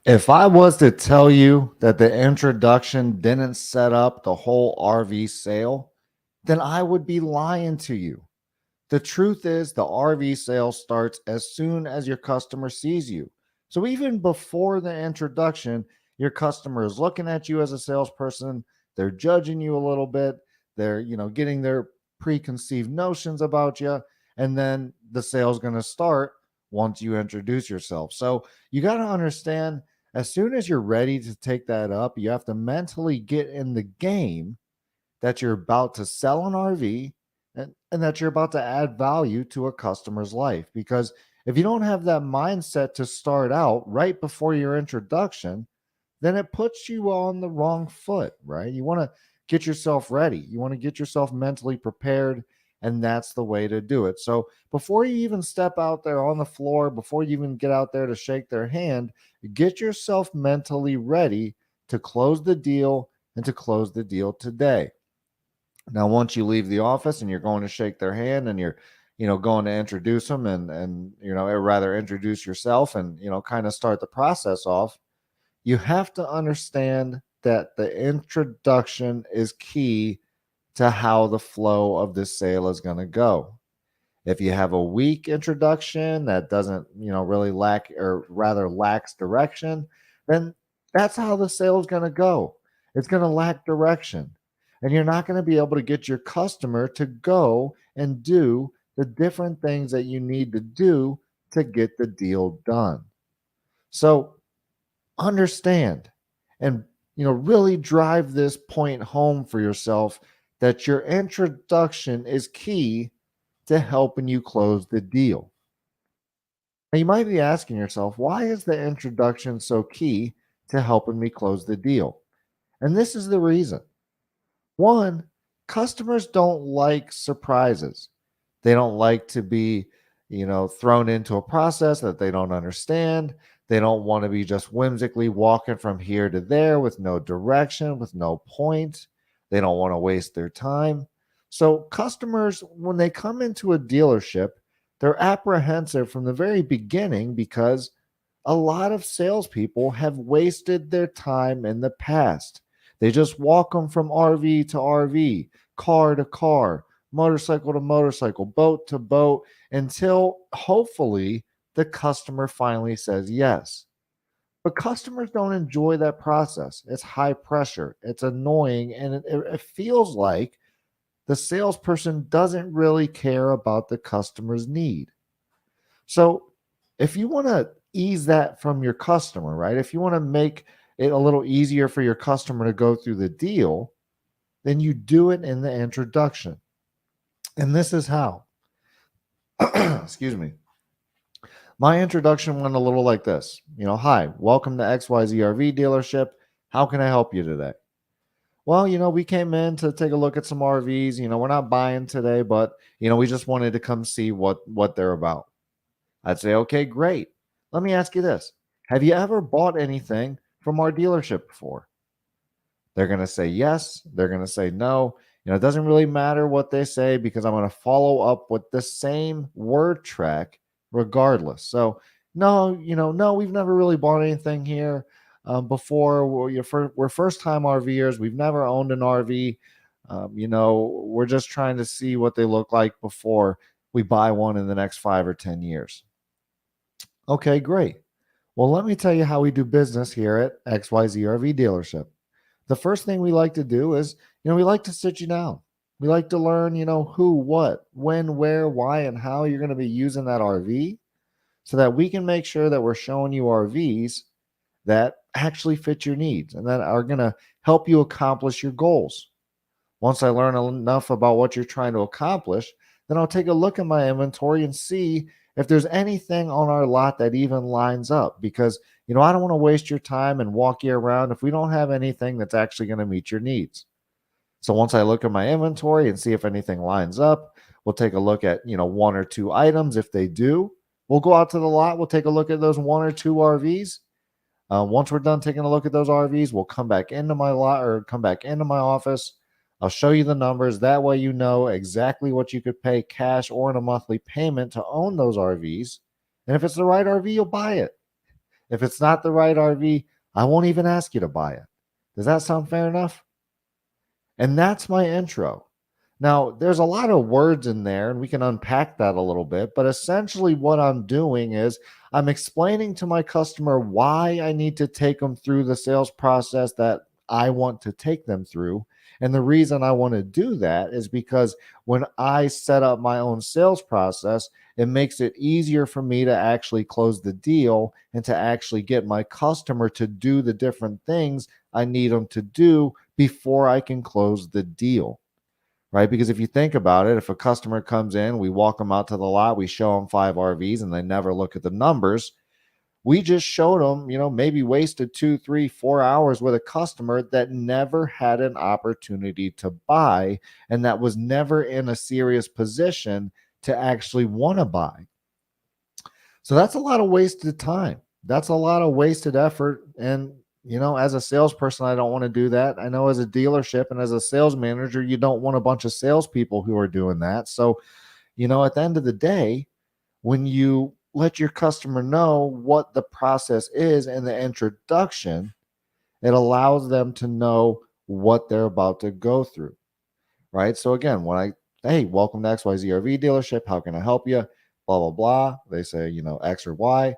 If I was to tell you that the introduction didn't set up the whole RV sale, then I would be lying to you. The truth is, the RV sale starts as soon as your customer sees you. So even before the introduction, your customer is looking at you as a salesperson. They're judging you a little bit. They're, getting their preconceived notions about you. And then the sale's going to start once you introduce yourself. So you got to understand, as soon as you're ready to take that up, you have to mentally get in the game that you're about to sell an RV, and that you're about to add value to a customer's life. Because if you don't have that mindset to start out right before your introduction, then it puts you on the wrong foot, right? You want to get yourself ready, you want to get yourself mentally prepared. And that's the way to do it. So before you even step out there on the floor, before you even get out there to shake their hand, get yourself mentally ready to close the deal and to close the deal today. Now, once you leave the office and you're going to shake their hand and you're, going to introduce them and or rather introduce yourself and, kind of start the process off, you have to understand that the introduction is key to how the flow of this sale is going to go. If you have a weak introduction that doesn't, really lack or rather lacks direction, then that's how the sale is going to go. It's going to lack direction. And you're not going to be able to get your customer to go and do the different things that you need to do to get the deal done. So understand and really drive this point home for yourself that your introduction is key to helping you close the deal. Now, you might be asking yourself, why is the introduction so key to helping me close the deal? And this is the reason. One, customers don't like surprises. They don't like to be, thrown into a process that they don't understand. They don't want to be just whimsically walking from here to there with no direction, with no point. They don't want to waste their time. So, customers, when they come into a dealership, they're apprehensive from the very beginning because a lot of salespeople have wasted their time in the past. They just walk them from RV to RV, car to car, motorcycle to motorcycle, boat to boat, until hopefully the customer finally says yes. But customers don't enjoy that process. It's high pressure, it's annoying, and it feels like the salesperson doesn't really care about the customer's need. So if you want to ease that from your customer, right? If you want to make it a little easier for your customer to go through the deal, then you do it in the introduction. And this is how. Excuse me. My introduction went a little like this. Hi, welcome to XYZ RV dealership. How can I help you today? Well, we came in to take a look at some RVs. We're not buying today, but we just wanted to come see what they're about. I'd say, okay, great. Let me ask you this. Have you ever bought anything from our dealership before? They're going to say yes. They're going to say no. It doesn't really matter what they say because I'm going to follow up with the same word track regardless. So, no, no, we've never really bought anything here before. We're first time RVers. We've never owned an RV. We're just trying to see what they look like before we buy one in the next 5 or 10 years. Okay, great. Well, let me tell you how we do business here at XYZ RV dealership. The first thing we like to do is, we like to sit you down. We like to learn, who, what, when, where, why, and how you're going to be using that RV so that we can make sure that we're showing you RVs that actually fit your needs and that are going to help you accomplish your goals. Once I learn enough about what you're trying to accomplish, then I'll take a look at my inventory and see if there's anything on our lot that even lines up. Because, I don't want to waste your time and walk you around if we don't have anything that's actually going to meet your needs. So once I look at my inventory and see if anything lines up, we'll take a look at, one or two items. If they do, we'll go out to the lot. We'll take a look at those one or two RVs. Once we're done taking a look at those RVs, we'll come back into my lot or come back into my office. I'll show you the numbers. That way you know exactly what you could pay cash or in a monthly payment to own those RVs. And if it's the right RV, you'll buy it. If it's not the right RV, I won't even ask you to buy it. Does that sound fair enough? And that's my intro. Now, there's a lot of words in there, and we can unpack that a little bit. But essentially, what I'm doing is I'm explaining to my customer why I need to take them through the sales process that I want to take them through. And the reason I want to do that is because when I set up my own sales process, it makes it easier for me to actually close the deal and to actually get my customer to do the different things I need them to do before I can close the deal, right? Because if you think about it, if a customer comes in, we walk them out to the lot, we show them 5 RVs, and they never look at the numbers. We just showed them, maybe wasted 2, 3, 4 hours with a customer that never had an opportunity to buy and that was never in a serious position to actually want to buy. So that's a lot of wasted time. That's a lot of wasted effort. And, as a salesperson, I don't want to do that. I know as a dealership and as a sales manager, you don't want a bunch of salespeople who are doing that. So, at the end of the day, when you let your customer know what the process is in the introduction, it allows them to know what they're about to go through, right? So again, hey, welcome to XYZ RV dealership. How can I help you? Blah, blah, blah. They say, X or Y.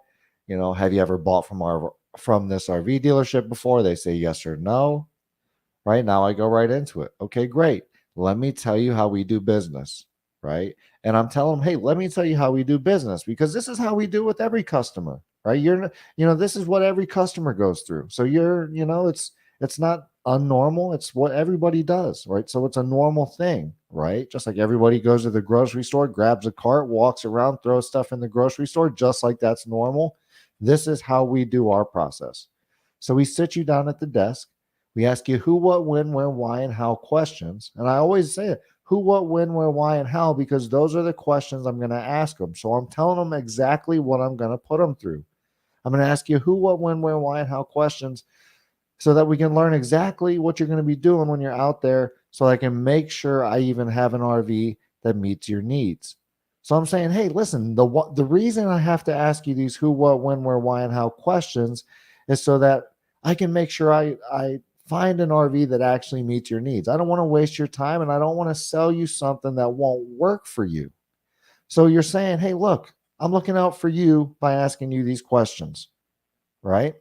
Have you ever bought from this RV dealership before? They say yes or no. Right now, I go right into it. Okay, great. Let me tell you how we do business, right? And I'm telling them, hey, let me tell you how we do business because this is how we do with every customer, right? This is what every customer goes through. So it's not unnormal. It's what everybody does, right? So it's a normal thing, right? Just like everybody goes to the grocery store, grabs a cart, walks around, throws stuff in the grocery store, just like that's normal. This is how we do our process. So we sit you down at the desk. We ask you who, what, when, where, why, and how questions. And I always say it, who, what, when, where, why, and how, because those are the questions I'm going to ask them. So I'm telling them exactly what I'm going to put them through. I'm going to ask you who, what, when, where, why, and how questions so that we can learn exactly what you're going to be doing when you're out there so I can make sure I even have an RV that meets your needs. So I'm saying, hey, listen, the reason I have to ask you these who, what, when, where, why, and how questions is so that I can make sure I find an RV that actually meets your needs. I don't want to waste your time and I don't want to sell you something that won't work for you. So you're saying, hey, look, I'm looking out for you by asking you these questions, right?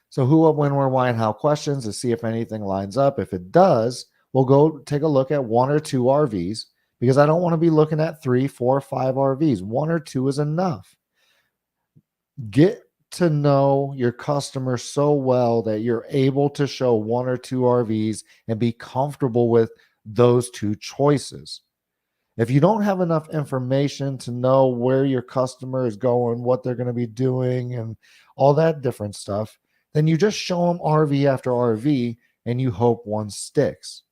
So who, what, when, where, why, and how questions to see if anything lines up. If it does, we'll go take a look at 1 or 2 RVs because I don't want to be looking at 3, 4, 5 RVs. 1 or 2 is enough. Get to know your customer so well that you're able to show 1 or 2 RVs and be comfortable with those 2 choices. If you don't have enough information to know where your customer is going, what they're going to be doing, and all that different stuff, then you just show them RV after RV and you hope one sticks.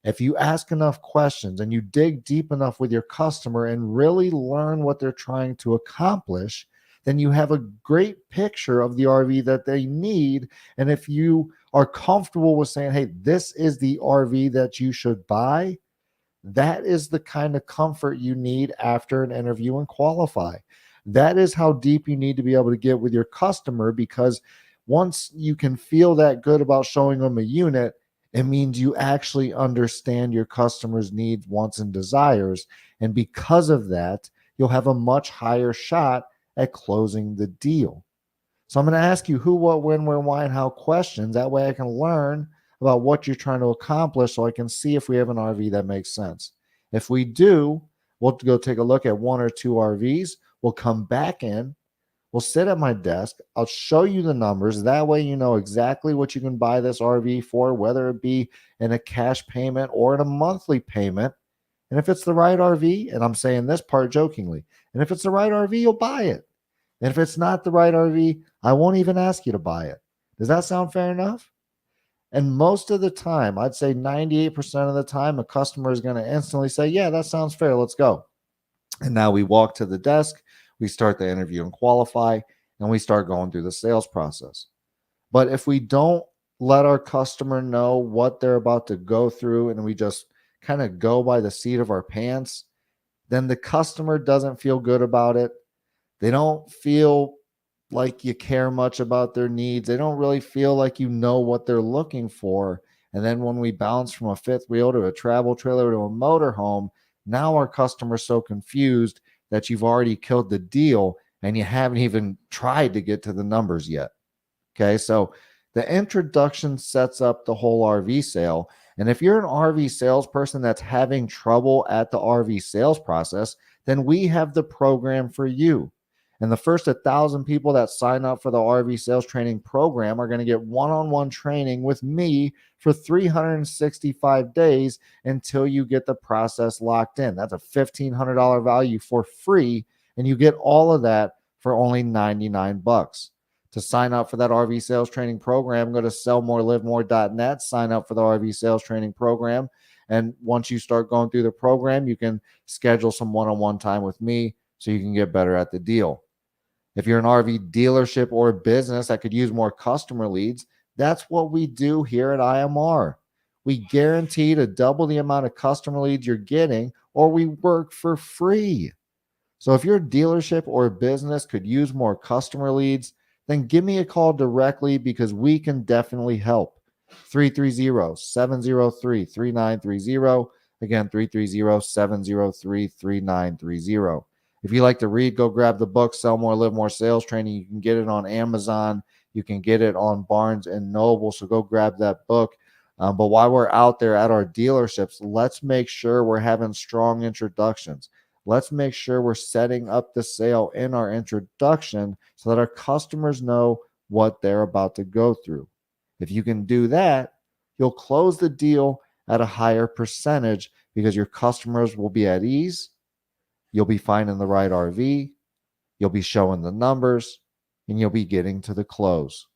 If you ask enough questions and you dig deep enough with your customer and really learn what they're trying to accomplish, then you have a great picture of the RV that they need. And if you are comfortable with saying, hey, this is the RV that you should buy, that is the kind of comfort you need after an interview and qualify. That is how deep you need to be able to get with your customer, because once you can feel that good about showing them a unit, it means you actually understand your customer's needs, wants, and desires. And because of that, you'll have a much higher shot at closing the deal. So I'm going to ask you who, what, when, where, why, and how questions. That way I can learn about what you're trying to accomplish so I can see if we have an RV that makes sense. If we do, we'll go take a look at 1 or 2 RVs. We'll come back in. We'll sit at my desk. I'll show you the numbers. That way you know exactly what you can buy this RV for, whether it be in a cash payment or in a monthly payment. And if it's the right RV, and I'm saying this part jokingly, and if it's the right RV, you'll buy it. And if it's not the right RV, I won't even ask you to buy it. Does that sound fair enough? And most of the time, I'd say 98% of the time, a customer is going to instantly say, yeah, that sounds fair. Let's go. And now we walk to the desk, we start the interview and qualify, and we start going through the sales process. But if we don't let our customer know what they're about to go through and we just kind of go by the seat of our pants, then the customer doesn't feel good about it. They don't feel like you care much about their needs. They don't really feel like you know what they're looking for. And then when we bounce from a fifth wheel to a travel trailer to a motorhome, now our customer's so confused that you've already killed the deal and you haven't even tried to get to the numbers yet. Okay, so the introduction sets up the whole RV sale. And if you're an RV salesperson that's having trouble at the RV sales process, then we have the program for you. And the first 1,000 people that sign up for the RV sales training program are going to get one on one training with me for 365 days until you get the process locked in. That's a $1,500 value for free. And you get all of that for only 99 bucks. To sign up for that RV sales training program, go to sellmorelivemore.net, sign up for the RV sales training program. And once you start going through the program, you can schedule some one-on-one time with me so you can get better at the deal. If you're an RV dealership or business that could use more customer leads, that's what we do here at IMR. We guarantee to double the amount of customer leads you're getting, or we work for free. So if your dealership or business could use more customer leads, then give me a call directly because we can definitely help. 330-703-3930. Again, 330-703-3930. If you like to read, go grab the book, Sell More, Live More Sales Training. You can get it on Amazon. You can get it on Barnes and Noble. So go grab that book. But while we're out there at our dealerships, let's make sure we're having strong introductions. Let's make sure we're setting up the sale in our introduction so that our customers know what they're about to go through. If you can do that, you'll close the deal at a higher percentage because your customers will be at ease. You'll be finding the right RV. You'll be showing the numbers, and you'll be getting to the close.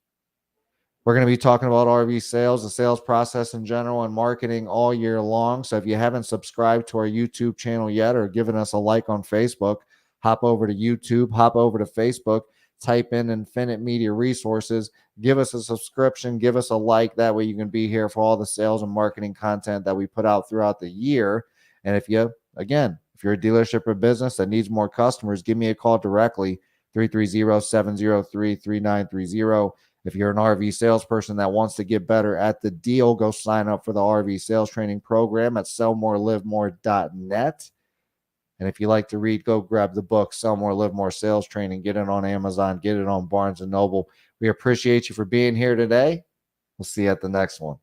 We're going to be talking about RV sales, the sales process in general, and marketing all year long. So if you haven't subscribed to our YouTube channel yet or given us a like on Facebook, hop over to YouTube, hop over to Facebook, type in Infinite Media Resources, give us a subscription, give us a like. That way you can be here for all the sales and marketing content that we put out throughout the year. And if you're a dealership or business that needs more customers, give me a call directly, 330-703-3930. If you're an RV salesperson that wants to get better at the deal, go sign up for the RV sales training program at sellmorelivemore.net. And if you like to read, go grab the book, Sell More, Live More Sales Training. Get it on Amazon, get it on Barnes & Noble. We appreciate you for being here today. We'll see you at the next one.